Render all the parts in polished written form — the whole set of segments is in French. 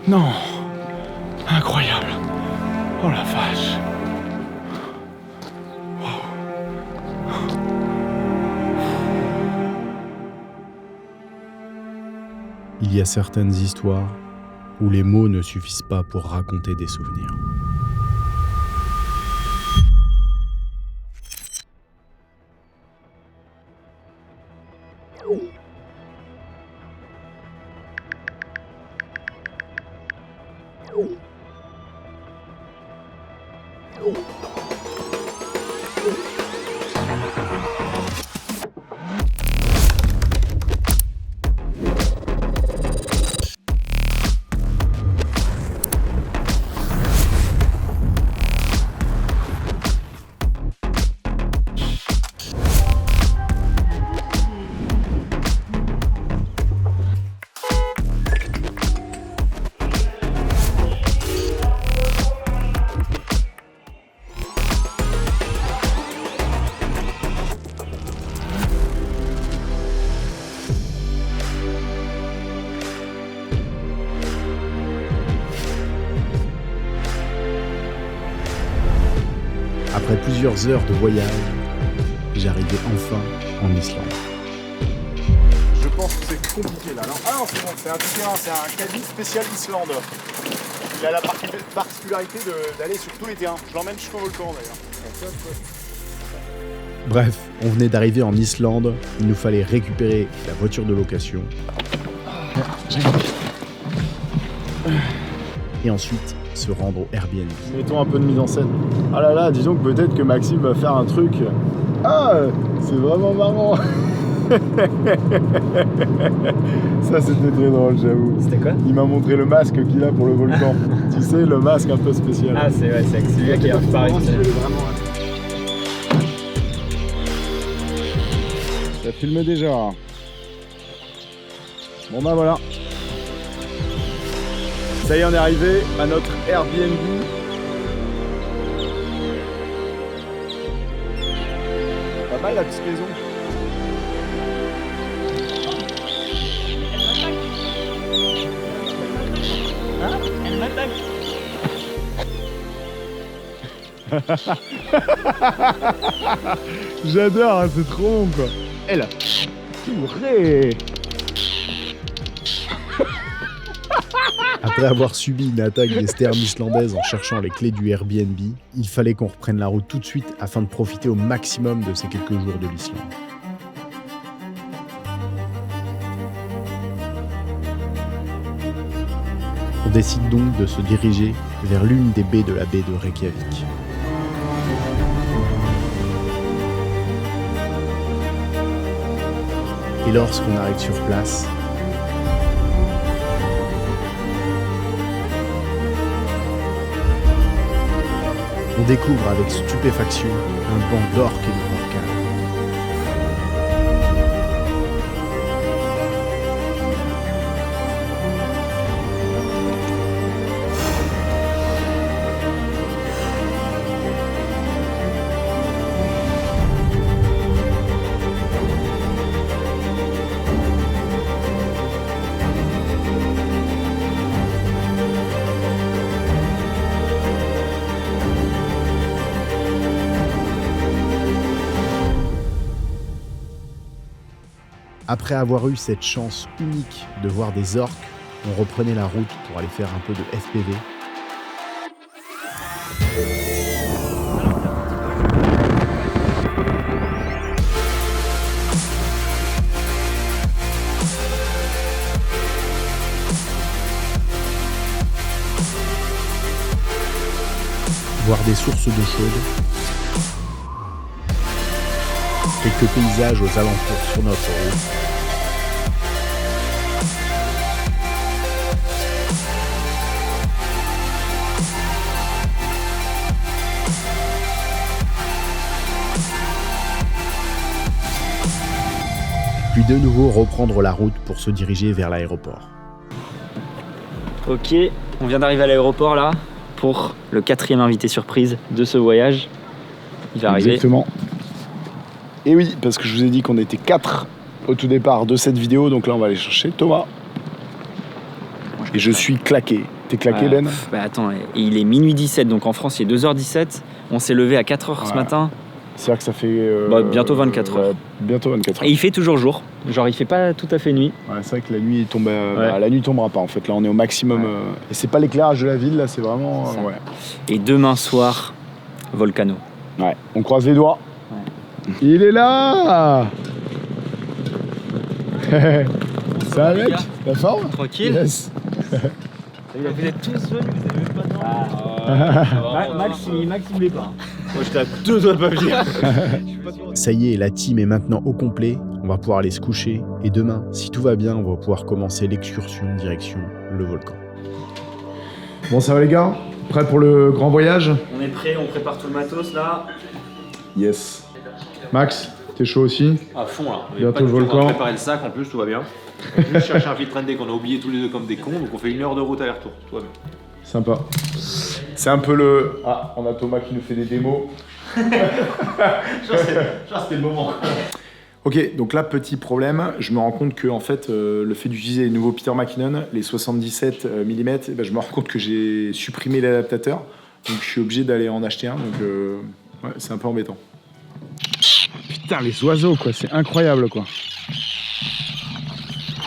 Non. Incroyable. Oh la vache. Il y a certaines histoires où les mots ne suffisent pas pour raconter des souvenirs. Après plusieurs heures de voyage, j'arrivais enfin en Islande. Je pense que c'est compliqué là. Non, ah non, c'est bon, c'est un terrain, c'est un caddie spécial Islande. Il a la particularité d'aller sur tous les terrains. Je l'emmène jusqu'au volcan d'ailleurs. Bref, on venait d'arriver en Islande, il nous fallait récupérer la voiture de location. Et ensuite, se rendre au Airbnb. Mettons un peu de mise en scène. Ah là là, disons que peut-être que Maxime va faire un truc. Ah, c'est vraiment marrant. Ça c'était très drôle, j'avoue. C'était quoi? Il m'a montré le masque qu'il a pour le volcan. Tu sais, le masque un peu spécial. Ah c'est vrai, c'est celui-là qui est pareil. Ça filme déjà. Bon bah voilà. Ça y est, on est arrivé à notre Airbnb. Pas mal la petite maison. Hein? Elle m'attaque. J'adore, hein, c'est trop bon quoi. Elle. Purée. Après avoir subi une attaque des sternes islandaises en cherchant les clés du Airbnb, il fallait qu'on reprenne la route tout de suite afin de profiter au maximum de ces quelques jours de l'Islande. On décide donc de se diriger vers l'une des baies de la baie de Reykjavik. Et lorsqu'on arrive sur place, on découvre avec stupéfaction un banc d'orques et de orcas. Après avoir eu cette chance unique de voir des orques, on reprenait la route pour aller faire un peu de FPV. Voir des sources d'eau chaude. Quelques paysages aux alentours sur notre route. Puis de nouveau reprendre la route pour se diriger vers l'aéroport. Ok, on vient d'arriver à l'aéroport là pour le 4e invité surprise de ce voyage. Il va arriver. Exactement. Et oui, parce que je vous ai dit qu'on était 4 au tout départ de cette vidéo, donc là on va aller chercher Thomas. Et je suis claqué. T'es claqué, Ben? Bah attends, et il est minuit 17, donc en France il est 2h17. On s'est levé à 4h ce matin. C'est-à-dire que ça fait... Bientôt 24 heures. Bientôt 24 heures. Et il fait toujours jour. Genre il fait pas tout à fait nuit. Ouais, c'est vrai que la nuit tombe, la nuit tombera pas en fait. Là on est au maximum. Et c'est pas l'éclairage de la ville, là c'est vraiment. Ouais. Et demain soir, Volcano. Ouais. On croise les doigts. Ouais. Il est là. Ça va mec? La forme? Tranquille. Yes. Vous êtes tous venus, vous avez même pas Max il voulait pas. Moi j'étais à 2 doigts de pas venir. Ça y est, la team est maintenant au complet. On va pouvoir aller se coucher. Et demain, si tout va bien, on va pouvoir commencer l'excursion direction le volcan. Bon, ça va les gars? Prêts pour le grand voyage? On est prêt, on prépare tout le matos là. Yes. Max, t'es chaud aussi? À fond là. Bientôt le volcan. On a préparé le sac en plus, tout va bien. Juste chercher un filtre ND qu'on a oublié tous les deux comme des cons, donc on fait 1 heure de route aller-retour. Tout va bien. Sympa. C'est un peu le... Ah, on a Thomas qui nous fait des démos. C'était le moment. Ok, donc là, petit problème, je me rends compte que en fait, le fait d'utiliser les nouveaux Peter McKinnon, les 77 mm, je me rends compte que j'ai supprimé l'adaptateur. Donc je suis obligé d'aller en acheter un, donc ouais, c'est un peu embêtant. Putain, les oiseaux, quoi, c'est incroyable, quoi.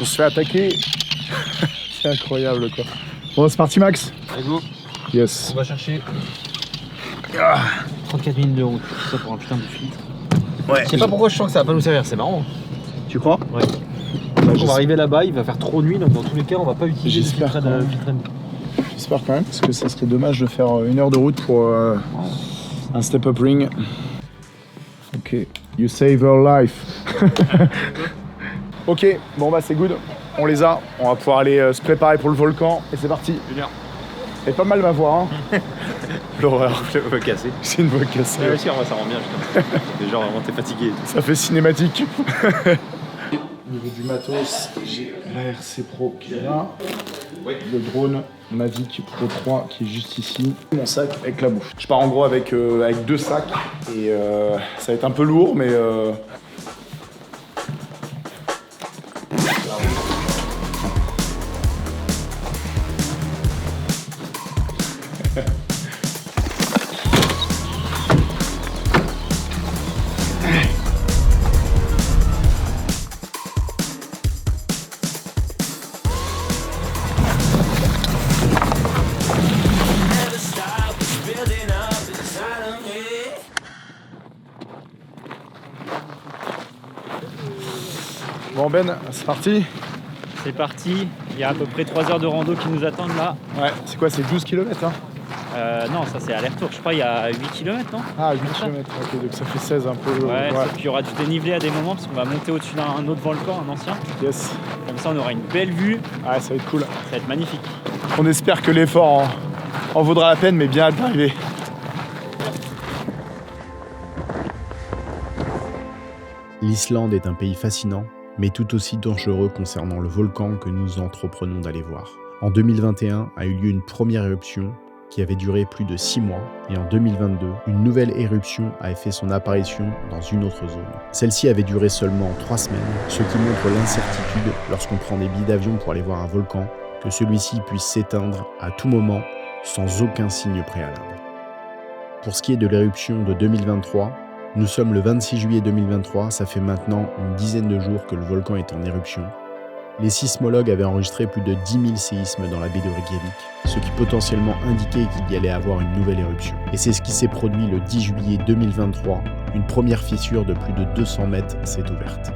On se fait attaquer. C'est incroyable, quoi. Bon, c'est parti, Max? Allez, go. Yes. On va chercher 34 minutes de route, tout ça pour un putain de filtre. Ouais. Je sais pas pourquoi je sens que ça va pas nous servir, c'est marrant. Tu crois? Ouais. On va arriver là-bas, il va faire trop nuit, donc dans tous les cas, on va pas utiliser le J'espère filtre ND. J'espère quand même, parce que ça serait dommage de faire 1 heure de route pour un step-up ring. Ok, you save our life. Ok, bon bah c'est good, on les a. On va pouvoir aller se préparer pour le volcan et c'est parti. Et pas mal ma voix, hein. L'horreur, je vais casser. C'est une voix cassée. Ouais, aussi, ça rend bien, putain. Déjà, vraiment, t'es fatigué. Ça fait cinématique. Au niveau du matos, j'ai la RC Pro qui est là. Ouais. Le drone Mavic Pro 3 qui est juste ici. Mon sac avec la bouffe. Je pars en gros avec 2 sacs et ça va être un peu lourd mais... Bon Ben, c'est parti. C'est parti, il y a à peu près 3 heures de rando qui nous attendent là. Ouais, c'est quoi, c'est 12 km hein? Non, ça c'est aller-retour, je crois il y a 8 km non? Ah, 8 km, ok, donc ça fait 16 un peu. Ouais, sauf qu'il y aura du dénivelé à des moments parce qu'on va monter au-dessus d'un autre volcan, un ancien. Yes. Comme ça on aura une belle vue, Ah, ça va être cool. ça va être magnifique. On espère que l'effort en vaudra la peine, mais bien hâte d'arriver. L'Islande est un pays fascinant, mais tout aussi dangereux concernant le volcan que nous entreprenons d'aller voir. En 2021 a eu lieu une première éruption qui avait duré plus de 6 mois, et en 2022, une nouvelle éruption avait fait son apparition dans une autre zone. Celle-ci avait duré seulement 3 semaines, ce qui montre l'incertitude lorsqu'on prend des billets d'avion pour aller voir un volcan, que celui-ci puisse s'éteindre à tout moment sans aucun signe préalable. Pour ce qui est de l'éruption de 2023, nous sommes le 26 juillet 2023, ça fait maintenant une dizaine de jours que le volcan est en éruption. Les sismologues avaient enregistré plus de 10 000 séismes dans la baie de Reykjavik, ce qui potentiellement indiquait qu'il y allait avoir une nouvelle éruption. Et c'est ce qui s'est produit le 10 juillet 2023, une première fissure de plus de 200 mètres s'est ouverte.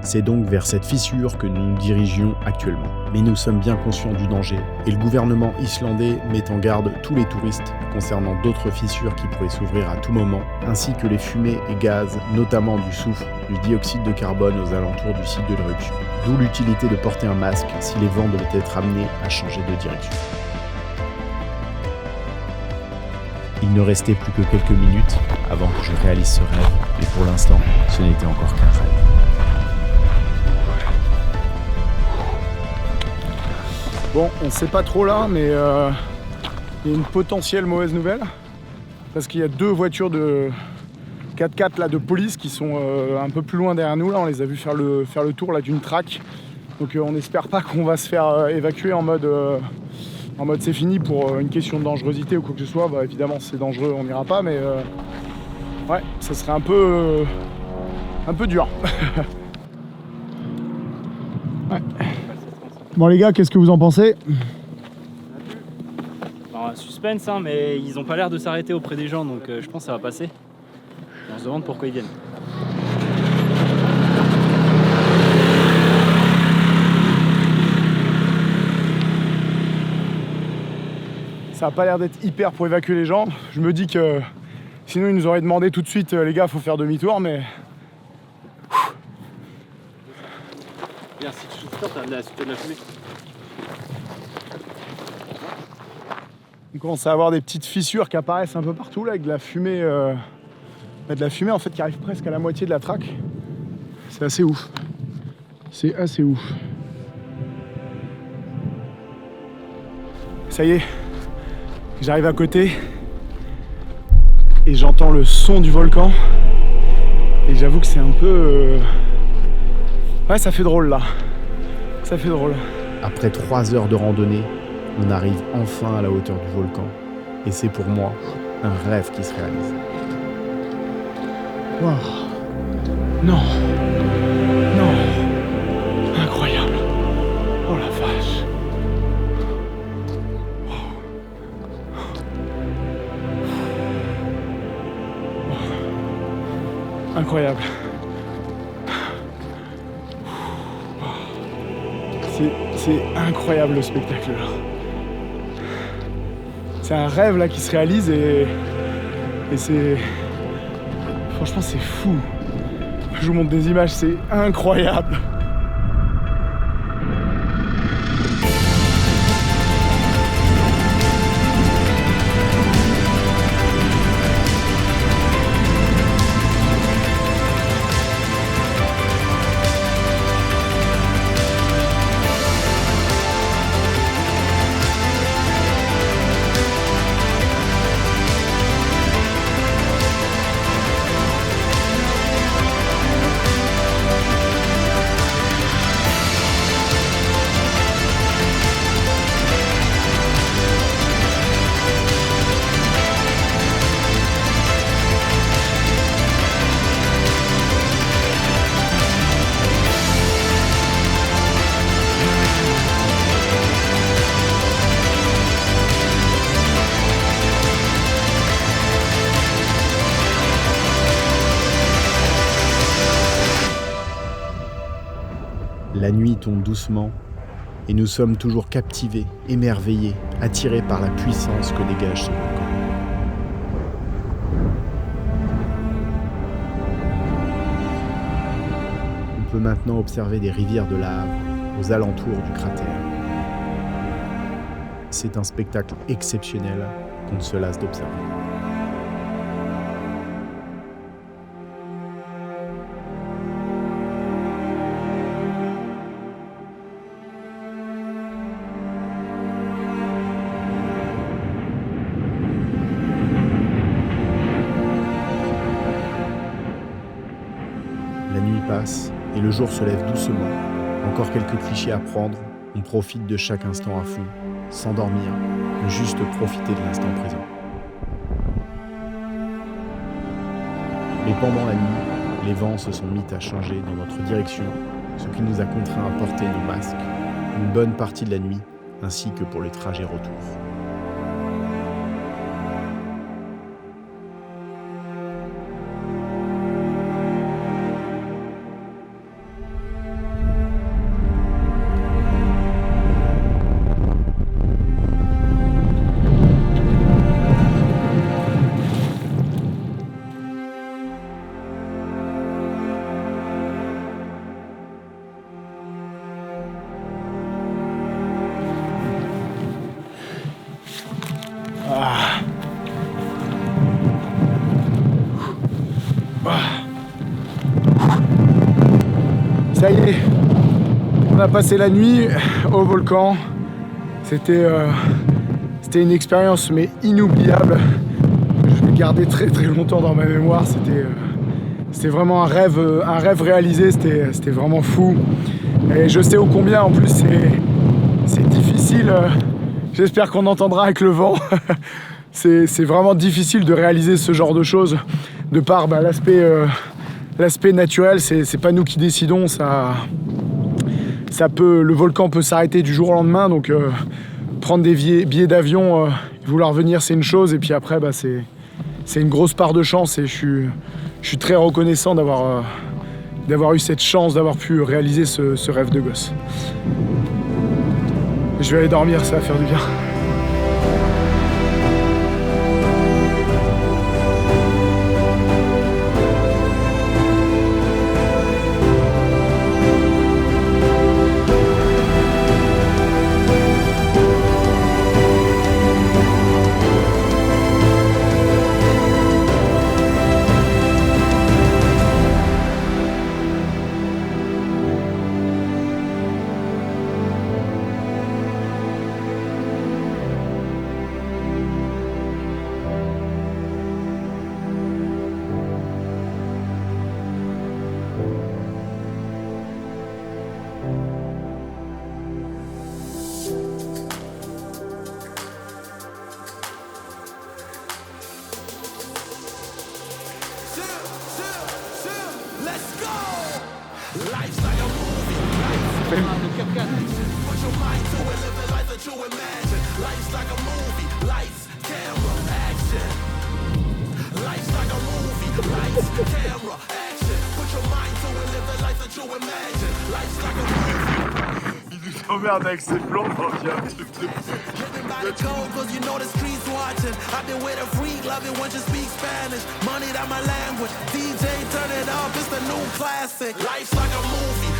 C'est donc vers cette fissure que nous nous dirigions actuellement. Mais nous sommes bien conscients du danger et le gouvernement islandais met en garde tous les touristes concernant d'autres fissures qui pourraient s'ouvrir à tout moment, ainsi que les fumées et gaz, notamment du soufre, du dioxyde de carbone aux alentours du site de l'éruption. D'où l'utilité de porter un masque si les vents devaient être amenés à changer de direction. Il ne restait plus que quelques minutes avant que je réalise ce rêve, et pour l'instant, ce n'était encore qu'un rêve. Bon, on ne sait pas trop là, mais il y a une potentielle mauvaise nouvelle. Parce qu'il y a 2 voitures de 4x4 là, de police qui sont un peu plus loin derrière nous. Là, on les a vus faire le tour là, d'une traque. Donc on n'espère pas qu'on va se faire évacuer en mode c'est fini pour une question de dangerosité ou quoi que ce soit. Bah, évidemment si c'est dangereux on n'ira pas, mais ouais, ça serait un peu dur. Ouais. Bon les gars, qu'est-ce que vous en pensez? Alors, suspense, hein, mais ils ont pas l'air de s'arrêter auprès des gens, donc je pense que ça va passer. On se demande pourquoi ils viennent. Ça a pas l'air d'être hyper pour évacuer les gens. Je me dis que sinon ils nous auraient demandé tout de suite les gars, faut faire demi-tour, mais Bien, si tu souffles, t'as de la fumée. on commence à avoir des petites fissures qui apparaissent un peu partout là, avec de la fumée, en fait qui arrive presque à la moitié de la traque. C'est assez ouf. C'est assez ouf. Ça y est, j'arrive à côté et j'entends le son du volcan. Et j'avoue que c'est un peu... Ouais, ça fait drôle là. Ça fait drôle. Après 3 heures de randonnée, on arrive enfin à la hauteur du volcan. Et c'est pour moi un rêve qui se réalise. Wow. Non. Non. Incroyable. Oh la vache. Wow. Incroyable. C'est incroyable le spectacle là. C'est un rêve là qui se réalise et c'est... Franchement c'est fou. Je vous montre des images, c'est incroyable. La nuit tombe doucement et nous sommes toujours captivés, émerveillés, attirés par la puissance que dégage ce volcan. On peut maintenant observer des rivières de lave aux alentours du cratère. C'est un spectacle exceptionnel qu'on ne se lasse d'observer. La nuit passe et le jour se lève doucement. Encore quelques clichés à prendre, on profite de chaque instant à fond, sans dormir, juste profiter de l'instant présent. Mais pendant la nuit, les vents se sont mis à changer dans notre direction, ce qui nous a contraints à porter nos masques une bonne partie de la nuit, ainsi que pour les trajets retour. Ça y est, on a passé la nuit au volcan. C'était une expérience mais inoubliable. Je vais garder très longtemps dans ma mémoire. C'était vraiment un rêve réalisé. C'était vraiment fou. Et je sais ô combien en plus c'est difficile. J'espère qu'on entendra avec le vent. C'est vraiment difficile de réaliser ce genre de choses de par l'aspect naturel. C'est pas nous qui décidons. Le volcan peut s'arrêter du jour au lendemain. Donc prendre des billets d'avion, vouloir venir, c'est une chose. Et puis après, c'est une grosse part de chance. Et je suis très reconnaissant d'avoir eu cette chance, d'avoir pu réaliser ce rêve de gosse. Je vais aller dormir, ça va faire du bien. Merde avec ses plans, il y a un truc de... Cause you know the streets watching. I've been with a freak, love it when you speak Spanish. Money that my language. DJ turn it up, it's the new classic. Life's like a movie.